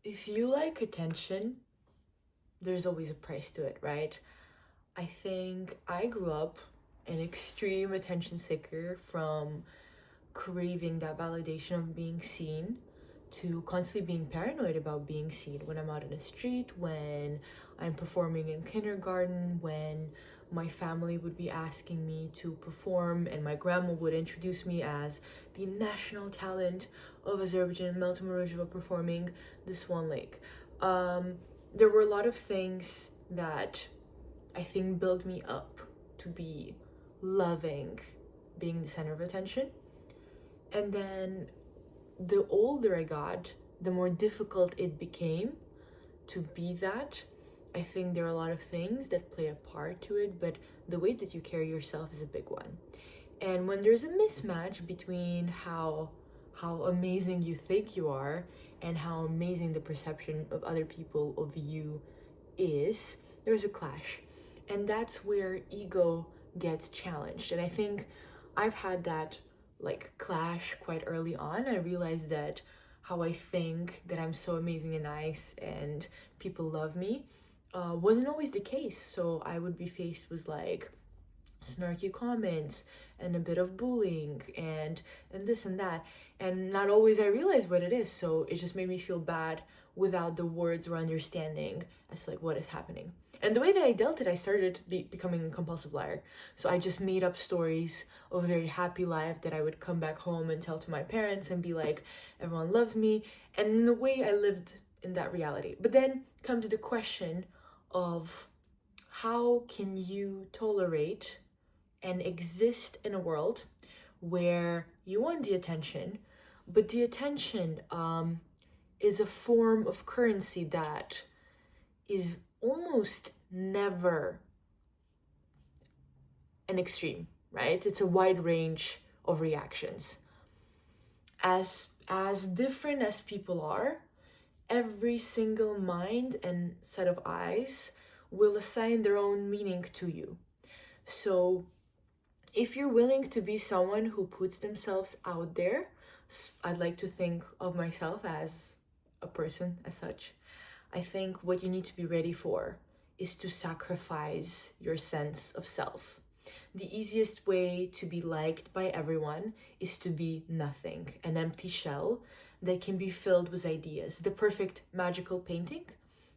If you like attention, there's always a price to it, right? I think I grew up an extreme attention seeker, from craving that validation of being seen to constantly being paranoid about being seen when I'm out in the street, when I'm performing in kindergarten, when my family would be asking me to perform and my grandma would introduce me as the national talent of Azerbaijan, Meltem Marojeva, performing the Swan Lake. There were a lot of things that I think built me up to be loving being the center of attention. And then the older I got, the more difficult it became to be that. I think there are a lot of things that play a part to it, but the way that you carry yourself is a big one. And when there's a mismatch between how amazing you think you are and how amazing the perception of other people of you is, there's a clash. And that's where ego gets challenged. And I think I've had that like clash quite early on. I realized that how I think that I'm so amazing and nice and people love me wasn't always the case. So I would be faced with like snarky comments and a bit of bullying and this and that, and not always I realized what it is, so it just made me feel bad without the words or understanding as to like what is happening. And the way that I dealt it, I started becoming a compulsive liar. So I just made up stories of a very happy life that I would come back home and tell to my parents and be like, everyone loves me. And in the way I lived in that reality. But then comes the question of how can you tolerate and exist in a world where you want the attention, but the attention is a form of currency that is almost never an extreme, right? It's a wide range of reactions. As different as people are, every single mind and set of eyes will assign their own meaning to you. So if you're willing to be someone who puts themselves out there, I'd like to think of myself as a person as such. I think what you need to be ready for is to sacrifice your sense of self. The easiest way to be liked by everyone is to be nothing, an empty shell that can be filled with ideas, the perfect magical painting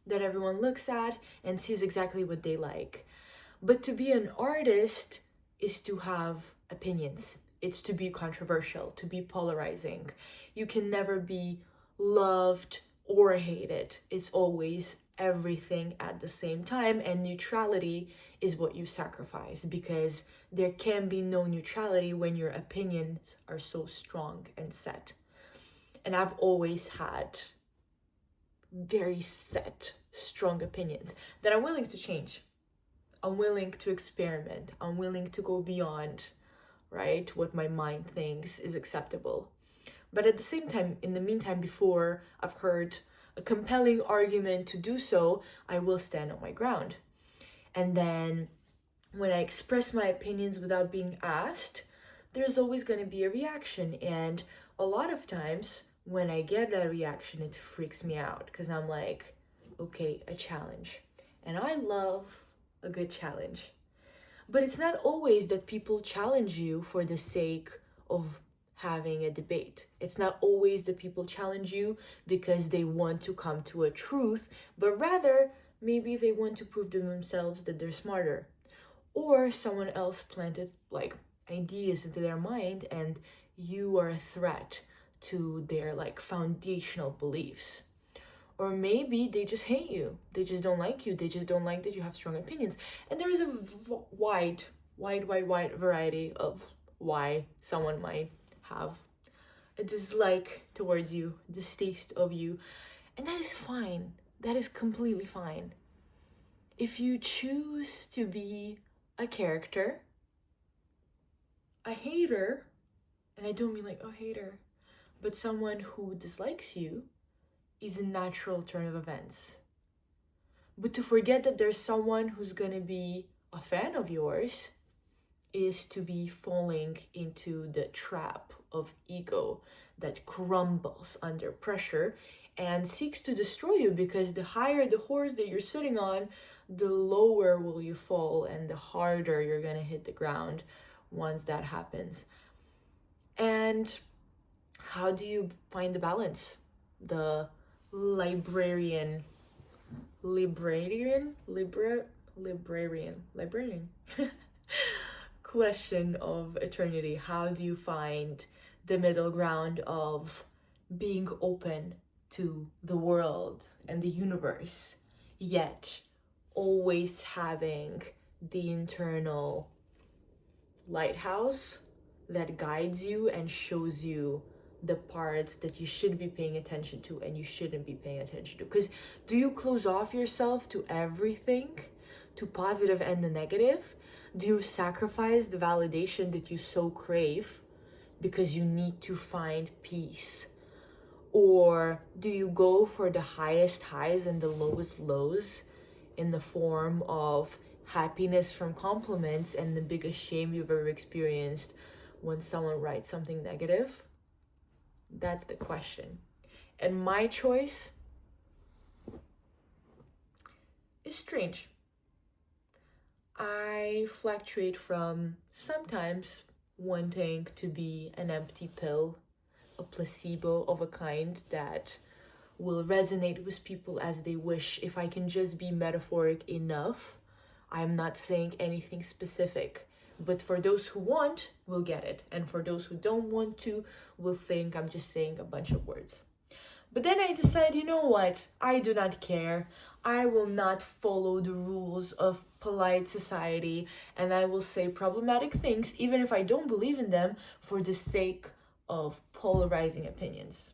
that everyone looks at and sees exactly what they like. But to be an artist is to have opinions. It's to be controversial, to be polarizing. You can never be loved or hated. It's always everything at the same time, and neutrality is what you sacrifice, because there can be no neutrality when your opinions are so strong and set. And I've always had very set, strong opinions that I'm willing to change. I'm willing to experiment. I'm willing to go beyond, right, what my mind thinks is acceptable. But at the same time, in the meantime, before I've heard a compelling argument to do so, I will stand on my ground. And then when I express my opinions without being asked, there's always going to be a reaction. And a lot of times when I get that reaction, it freaks me out because I'm like, okay, a challenge. And I love a good challenge. But it's not always that people challenge you for the sake of having a debate. It's not always that people challenge you because they want to come to a truth, but rather maybe they want to prove to themselves that they're smarter. Or someone else planted like ideas into their mind and you are a threat to their like foundational beliefs. Or maybe they just hate you. They just don't like you. They just don't like that you have strong opinions. And there is a wide variety of why someone might have a dislike towards you, distaste of you. And that is fine. That is completely fine. If you choose to be a character, a hater, and I don't mean like a hater, but someone who dislikes you, is a natural turn of events. But to forget that there's someone who's gonna be a fan of yours is to be falling into the trap of ego that crumbles under pressure and seeks to destroy you, because the higher the horse that you're sitting on, the lower will you fall and the harder you're gonna hit the ground once that happens. And how do you find the balance? The librarian question of eternity. How do you find the middle ground of being open to the world and the universe, yet always having the internal lighthouse that guides you and shows you the parts that you should be paying attention to and you shouldn't be paying attention to? Because do you close off yourself to everything, to positive and the negative? Do you sacrifice the validation that you so crave because you need to find peace? Or do you go for the highest highs and the lowest lows in the form of happiness from compliments and the biggest shame you've ever experienced when someone writes something negative? That's the question. And my choice is strange. I fluctuate from sometimes wanting to be an empty pill, a placebo of a kind that will resonate with people as they wish, if I can just be metaphoric enough. I'm not saying anything specific, but for those who want, will get it. And for those who don't want to, will think I'm just saying a bunch of words. But then I decide, you know what? I do not care. I will not follow the rules of polite society, and I will say problematic things, even if I don't believe in them, for the sake of polarizing opinions.